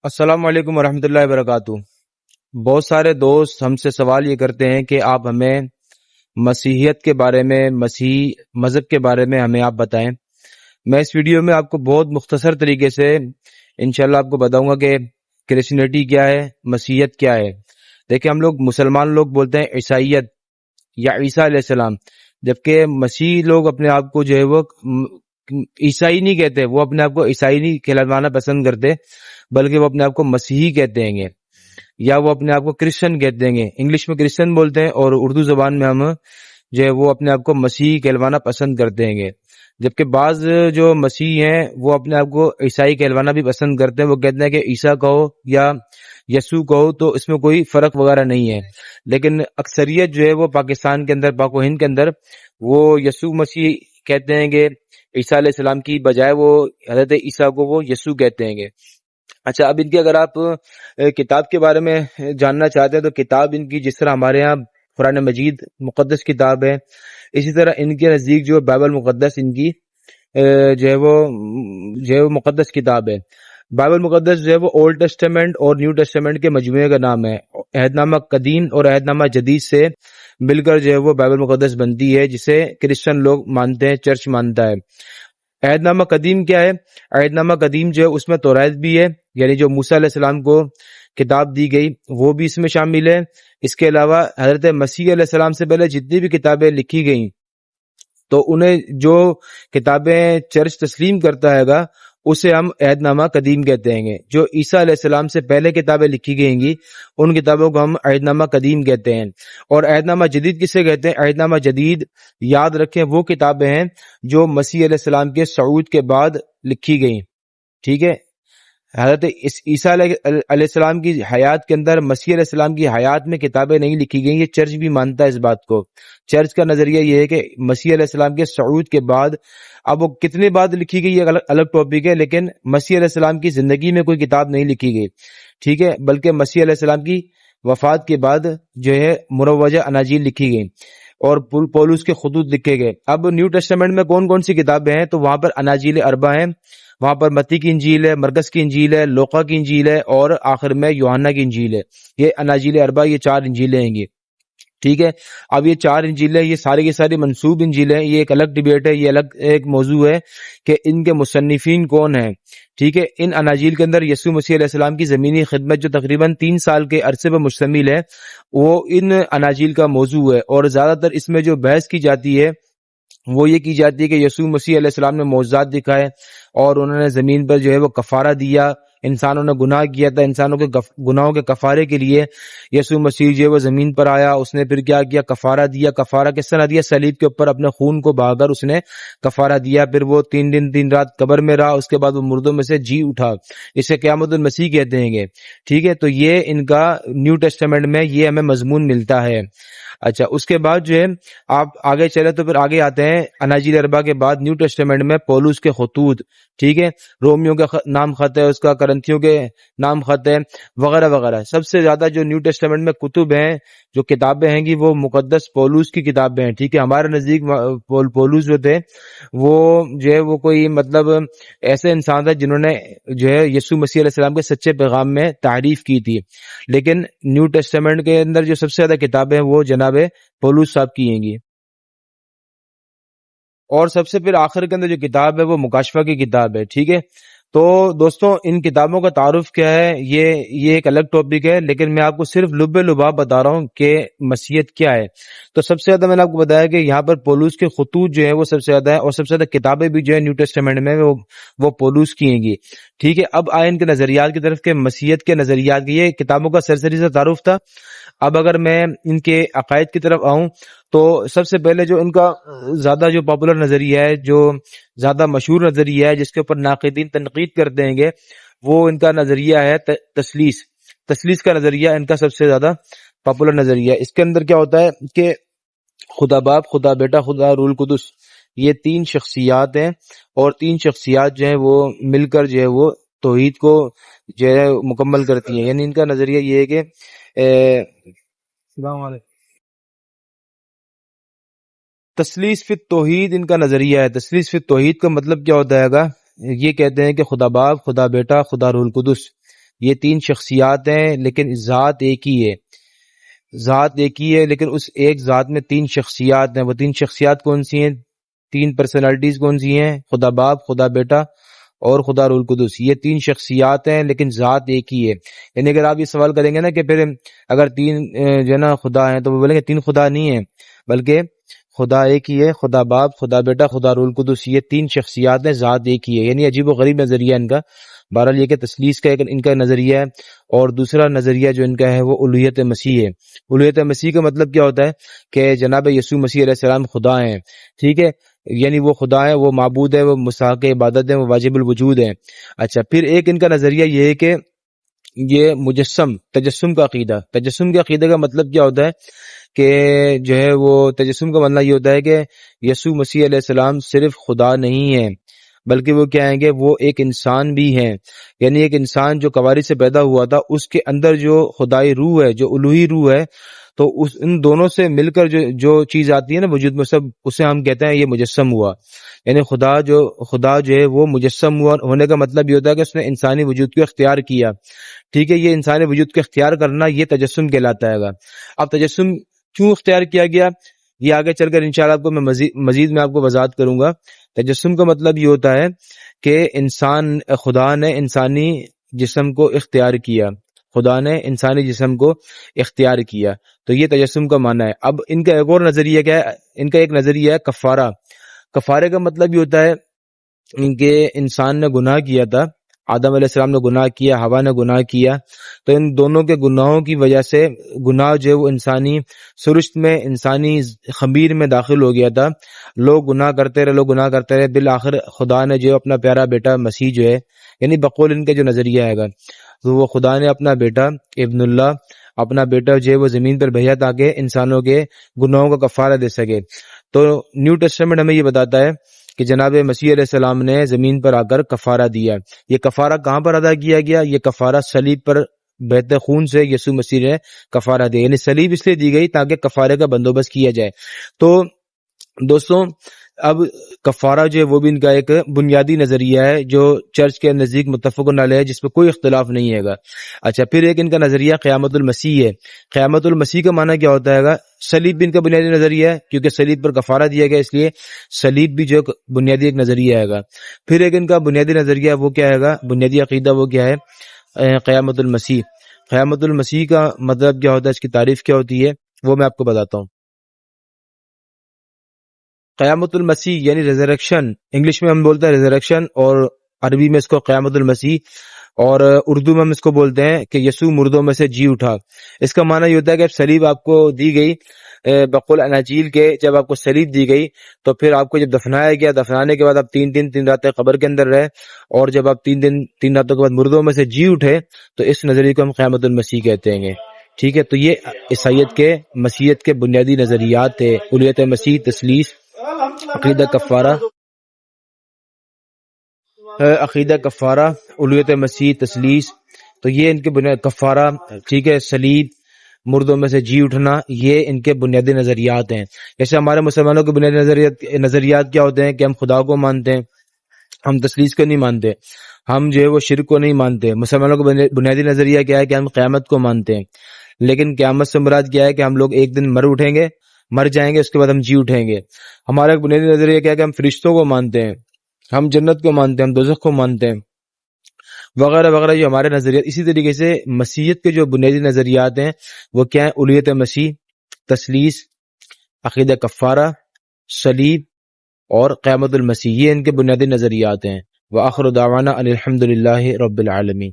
السلام علیکم ورحمۃ اللہ وبرکاتہ۔ بہت سارے دوست ہم سے سوال یہ کرتے ہیں کہ آپ ہمیں مسیحیت کے بارے میں، مسیحی مذہب کے بارے میں ہمیں آپ بتائیں۔ میں اس ویڈیو میں آپ کو بہت مختصر طریقے سے انشاءاللہ آپ کو بتاؤں گا کہ کرسچینٹی کیا ہے، مسیحیت کیا ہے۔ دیکھیں، ہم لوگ مسلمان لوگ بولتے ہیں عیسائیت یا عیسیٰ علیہ السلام، جبکہ مسیحی لوگ اپنے آپ کو جو ہے وہ عیسائی نہیں کہتے، وہ اپنے آپ کو عیسائی نہیں کہلوانا پسند کرتے، بلکہ وہ اپنے آپ کو مسیحی کہتے ہیں گے، یا وہ اپنے آپ کو کرسچن کہتے ہیں گے۔ انگلش میں کرسچن بولتے ہیں اور اردو زبان میں ہم جو ہے وہ اپنے آپ کو مسیحی کہلوانا پسند کرتے ہیں گے۔ جبکہ بعض جو مسیح ہیں وہ اپنے آپ کو عیسائی کہلوانا بھی پسند کرتے ہیں، وہ کہتے ہیں کہ عیسیٰ کہو یا یسوع کہو تو اس میں کوئی فرق وغیرہ نہیں ہے، لیکن اکثریت جو ہے وہ پاکستان کے اندر، پاک و ہند کے اندر، وہ یسوع مسیح کہتے ہیں گے، عیسیٰ علیہ السلام کی بجائے وہ حضرت عیسیٰ کو وہ یسوع کہتے ہیں گے۔ اچھا، اب ان کی اگر آپ کتاب کے بارے میں جاننا چاہتے ہیں تو کتاب ان کی جس طرح ہمارے ہاں قرآن مجید مقدس کتاب ہے، اسی طرح ان کے نزدیک جو بائبل مقدس ان کی جو ہے وہ مقدس کتاب ہے۔ بائبل مقدس جو ہے وہ اولڈ ٹیسٹمنٹ اور نیو ٹیسٹمنٹ کے مجموعے کا نام ہے۔ عہد نامہ قدیم اور عہد نامہ جدید سے مل کر جو ہے وہ بائبل مقدس بنتی ہے، جسے کرسچن لوگ مانتے ہیں، چرچ مانتا ہے۔ عہد نامہ قدیم کیا ہے؟ عہد نامہ قدیم جو ہے اس میں توریت بھی ہے، یعنی جو موسیٰ علیہ السلام کو کتاب دی گئی وہ بھی اس میں شامل ہے۔ اس کے علاوہ حضرت مسیح علیہ السلام سے پہلے جتنی بھی کتابیں لکھی گئیں تو انہیں جو کتابیں چرچ تسلیم کرتا ہے گا اسے ہم عہد نامہ قدیم کہتے ہیں گے۔ جو عیسیٰ علیہ السلام سے پہلے کتابیں لکھی گئیں گی ان کتابوں کو ہم عہد نامہ قدیم کہتے ہیں۔ اور عہد نامہ جدید کسے کہتے ہیں؟ عہد نامہ جدید یاد رکھیں وہ کتابیں ہیں جو مسیح علیہ السلام کے صعود کے بعد لکھی گئیں، ٹھیک ہے؟ حضرت عیسیٰ علیہ السلام کی حیات کے اندر، مسیح علیہ السلام کی حیات میں کتابیں نہیں لکھی گئیں، یہ چرچ بھی مانتا ہے اس بات کو۔ چرچ کا نظریہ یہ ہے کہ مسیح علیہ السلام کے صعود کے بعد، اب وہ کتنے بعد لکھی گئی یہ الگ ٹاپک ہے، لیکن مسیح علیہ السلام کی زندگی میں کوئی کتاب نہیں لکھی گئی، ٹھیک ہے؟ بلکہ مسیح علیہ السلام کی وفات کے بعد جو ہے مروجہ اناجیل لکھی گئی اور پولس کے خطوط لکھے گئے۔ اب نیو ٹیسٹمنٹ میں کون کون سی کتابیں ہیں؟ تو وہاں پر اناجیل اربع ہیں، وہاں پر متی کی انجیل ہے، مرکز کی انجیل ہے، لوقا کی انجیل ہے اور آخر میں یوحنا کی انجیل ہے۔ یہ اناجیل اربع، یہ 4 انجیلیں ہیں گی، ٹھیک ہے؟ اب یہ 4 انجیلیں، یہ ساری کی ساری منسوب انجیلیں، یہ ایک الگ ڈیبیٹ ہے، یہ الگ ایک موضوع ہے کہ ان کے مصنفین کون ہیں، ٹھیک ہے؟ ان اناجیل کے اندر یسوع مسیح علیہ السلام کی زمینی خدمت جو تقریباً 3 سال کے عرصے پر مشتمل ہے، وہ ان اناجیل کا موضوع ہے۔ اور زیادہ تر اس میں جو بحث کی جاتی ہے وہ یہ کی جاتی ہے کہ یسوع مسیح علیہ السلام نے معجزات دکھائے اور انہوں نے زمین پر جو ہے وہ کفارہ دیا، انسانوں نے گناہ کیا تھا، انسانوں کے گناہوں کے کفارے کے لیے یسوع مسیح جو ہے وہ زمین پر آیا، اس نے پھر کیا کیا؟ کفارہ دیا۔ کفارہ کس طرح دیا؟ صلیب کے اوپر اپنے خون کو بہا کر اس نے کفارہ دیا۔ پھر وہ 3 دن 3 رات قبر میں رہا، اس کے بعد وہ مردوں میں سے جی اٹھا، اسے قیامت المسیح کہتے ہیں گے، ٹھیک ہے؟ تو یہ ان کا نیو ٹیسٹمنٹ میں یہ ہمیں مضمون ملتا ہے۔ اچھا، اس کے بعد جو ہے آپ آگے چلے تو پھر آگے آتے ہیں اناجیل اربع کے بعد نیو ٹیسٹمنٹ میں پولس کے خطوط، ٹھیک ہے؟ رومیو کا نام خط ہے، اس کا کرنتھیوں کے نام خط ہے، وغیرہ وغیرہ۔ سب سے زیادہ جو نیو ٹیسٹمنٹ میں کتب ہیں، جو کتابیں ہیں گی، وہ مقدس پولس کی کتابیں ہیں، ٹھیک ہے؟ ہمارے نزدیک پولس جو تھے وہ جو ہے وہ کوئی مطلب ایسے انسان تھے جنہوں نے جو ہے یسوع مسیح علیہ السلام کے سچے پیغام میں تعریف کی تھی، لیکن نیو ٹیسٹمنٹ کے اندر جو سب سے زیادہ کتابیں ہیں وہ جناب پولس صاحب کی ہیں گی۔ اور سب سے پھر آخر کے اندر جو کتاب ہے وہ مکاشفہ کی کتاب ہے، ٹھیک ہے؟ تو دوستوں، ان کتابوں کا تعارف کیا ہے یہ ایک الگ ٹاپک ہے، لیکن میں آپ کو صرف لب لباب بتا رہا ہوں کہ مسیحیت کیا ہے۔ تو سب سے زیادہ میں نے آپ کو بتایا کہ یہاں پر پولس کے خطوط جو ہیں وہ سب سے زیادہ ہے، اور سب سے زیادہ کتابیں بھی جو ہے نیو ٹیسٹمنٹ میں وہ پولس کی ہیں گی، ٹھیک ہے؟ اب آئے ان کے نظریات کی طرف کہ مسیحیت کے نظریات کی، یہ کتابوں کا سرسری سے تعارف تھا۔ اب اگر میں ان کے عقائد کی طرف آؤں تو سب سے پہلے جو ان کا زیادہ جو پاپولر نظریہ ہے، جو زیادہ مشہور نظریہ ہے، جس کے اوپر ناقدین تنقید کرتے ہیں گے، وہ ان کا نظریہ ہے تثلیث کا نظریہ ان کا سب سے زیادہ پاپولر نظریہ ہے۔ اس کے اندر کیا ہوتا ہے کہ خدا باپ، خدا بیٹا، خدا روح القدس، یہ 3 شخصیات ہیں، اور 3 شخصیات جو ہیں وہ مل کر جو ہے وہ توحید کو جو ہے مکمل کرتی ہیں۔ یعنی ان کا نظریہ یہ ہے کہ السلام علیکم، تثلیث فی التوحید ان کا نظریہ ہے۔ تثلیث فی التوحید کا مطلب کیا ہوتا ہے گا؟ یہ کہتے ہیں کہ خدا باپ، خدا بیٹا، خدا روح القدس، یہ تین شخصیات ہیں لیکن ذات ایک ہی ہے، ذات ایک ہی ہے، لیکن اس ایک ذات میں تین شخصیات ہیں۔ وہ تین شخصیات کون سی ہیں؟ تین پرسنالٹیز کون سی ہیں؟ خدا باپ، خدا بیٹا اور خدا روح القدس۔ یہ تین شخصیات ہیں لیکن ذات ایک ہی ہے۔ یعنی اگر آپ یہ سوال کریں گے نا کہ پھر اگر تین جو ہے نا خدا ہیں، تو وہ بولیں گے تین خدا نہیں ہیں، بلکہ خدا ایک ہی ہے، خدا باپ، خدا بیٹا، خدا روح القدس۔ یہ تین شخصیات ہیں، ذات ایک ہی ہے۔ یعنی عجیب و غریب نظریہ ان کا۔ بہرحال یہ کہ تثلیث کا ایک ان کا نظریہ ہے، اور دوسرا نظریہ جو ان کا ہے وہ الوہیت مسیح ہے۔ الوہیت مسیح کا مطلب کیا ہوتا ہے کہ جناب یسوع مسیح علیہ السلام خدا ہیں، ٹھیک ہے، یعنی وہ خدا ہے، وہ معبود ہے، وہ مستحق عبادت ہے، وہ واجب الوجود ہے۔ اچھا، پھر ایک ان کا نظریہ یہ ہے کہ یہ تجسم کا عقیدہ۔ تجسم کے عقیدے کا مطلب کیا ہوتا ہے کہ جو ہے وہ تجسم کا مطلب یہ ہوتا ہے کہ یسوع مسیح علیہ السلام صرف خدا نہیں ہے، بلکہ وہ کیا ہیں گے، وہ ایک انسان بھی ہیں۔ یعنی ایک انسان جو کواری سے پیدا ہوا تھا، اس کے اندر جو خدائی روح ہے، جو الوہی روح ہے، تو ان دونوں سے مل کر جو چیز آتی ہے نا وجود میں، سب اسے ہم کہتے ہیں یہ مجسم ہوا۔ یعنی خدا جو ہے وہ مجسم ہوا۔ ہونے کا مطلب یہ ہوتا ہے کہ اس نے انسانی وجود کو اختیار کیا، ٹھیک ہے۔ یہ انسانی وجود کو اختیار کرنا یہ تجسم کہلاتا ہے گا۔ اب تجسم کیوں اختیار کیا گیا یہ آگے چل کر انشاءاللہ آپ کو میں مزید میں آپ کو وضاحت کروں گا۔ تجسم کا مطلب یہ ہوتا ہے کہ خدا نے انسانی جسم کو اختیار کیا، خدا نے انسانی جسم کو اختیار کیا، تو یہ تجسم کا معنی ہے۔ اب ان کا ایک اور نظریہ کیا ہے؟ ان کا ایک نظریہ ہے کفارہ۔ کفارے کا مطلب یہ ہوتا ہے کہ انسان نے گناہ کیا تھا، آدم علیہ السلام نے گناہ کیا، حوا نے گناہ کیا، تو ان دونوں کے گناہوں کی وجہ سے گناہ جو ہے وہ انسانی سرشت میں، انسانی خمیر میں داخل ہو گیا تھا۔ لوگ گناہ کرتے رہے، بالآخر خدا نے جو اپنا پیارا بیٹا مسیح جو ہے، یعنی بقول ان کے جو نظریہ ہے گا، تو وہ خدا نے اپنا بیٹا ابن اللہ، اپنا بیٹا جو ہے وہ زمین پر بھیجا تاکہ انسانوں کے گناہوں کا کفارہ دے سکے۔ تو نیو ٹیسٹمنٹ ہمیں یہ بتاتا ہے کہ جناب مسیح علیہ السلام نے زمین پر آ کر کفارہ دیا۔ یہ کفارہ کہاں پر ادا کیا گیا؟ یہ کفارہ صلیب پر بہتے خون سے یسوع مسیح نے کفارہ دیا، یعنی صلیب اس لیے دی گئی تاکہ کفارے کا بندوبست کیا جائے۔ تو دوستوں، اب کفارہ جو ہے وہ بھی ان کا ایک بنیادی نظریہ ہے جو چرچ کے نزدیک متفق علیہ ہے، جس پہ کوئی اختلاف نہیں ہے گا۔ اچھا، پھر ایک ان کا نظریہ قیامت المسیح ہے۔ قیامت المسیح کا معنی کیا ہوتا ہے گا؟ صلیب بھی ان کا بنیادی نظریہ ہے، کیونکہ صلیب پر کفارہ دیا گیا، اس لیے صلیب بھی جو بنیادی ایک نظریہ ہے گا۔ پھر ایک ان کا بنیادی نظریہ وہ کیا ہے گا؟ بنیادی عقیدہ وہ کیا ہے؟ قیامت المسیح۔ قیامت المسیح کا مطلب کیا ہوتا ہے، اس کی تعریف کیا ہوتی ہے، وہ میں آپ کو بتاتا ہوں۔ قیامت المسیح یعنی ریزریکشن، انگلش میں ہم بولتے ہیں ریزریکشن، اور عربی میں اس کو قیامت المسیح، اور اردو میں ہم اس کو بولتے ہیں کہ یسوع مردوں میں سے جی اٹھا۔ اس کا معنی یہ ہوتا ہے کہ صلیب آپ کو دی گئی بقول اناجیل کے، جب آپ کو صلیب دی گئی تو پھر آپ کو جب دفنایا گیا، دفنانے کے بعد آپ 3 دن 3 راتیں قبر کے اندر رہے، اور جب آپ 3 دن 3 راتوں کے بعد مردوں میں سے جی اٹھے، تو اس نظریے کو ہم قیامت المسیح کہتے ہیں، ٹھیک ہے۔ تو یہ عیسائیت کے مسیحیت کے بنیادی نظریات تھے، الوہیت مسیح، تثلیث، عقیدہ کفارہ، الوہیت مسیح، تثلیث، تو یہ ان کے بنیاد کفارہ، ٹھیک ہے، صلیب، مردوں میں سے جی اٹھنا، یہ ان کے بنیادی نظریات ہیں۔ جیسے ہمارے مسلمانوں کے بنیادی نظریات کیا ہوتے ہیں کہ ہم خدا کو مانتے ہیں، ہم تثلیث کو نہیں مانتے، ہم جو ہے وہ شرک کو نہیں مانتے۔ مسلمانوں کا بنیادی نظریہ کیا ہے کہ ہم قیامت کو مانتے ہیں، لیکن قیامت سے مراد کیا ہے کہ ہم لوگ ایک دن مر جائیں گے، اس کے بعد ہم جی اٹھیں گے۔ ہمارا ایک بنیادی نظریہ کیا ہے کہ ہم فرشتوں کو مانتے ہیں، ہم جنت کو مانتے ہیں، ہم دوزخ کو مانتے ہیں، وغیرہ وغیرہ، جو ہمارے نظریات۔ اسی طریقے سے مسیحیت کے جو بنیادی نظریات ہیں وہ کیا ہیں؟ الوہیت مسیح، تثلیث، عقیدہ کفارہ، صلیب اور قیامت المسیح، یہ ان کے بنیادی نظریات ہیں۔ وآخر دعوانا ان الحمد للہ رب العالمین۔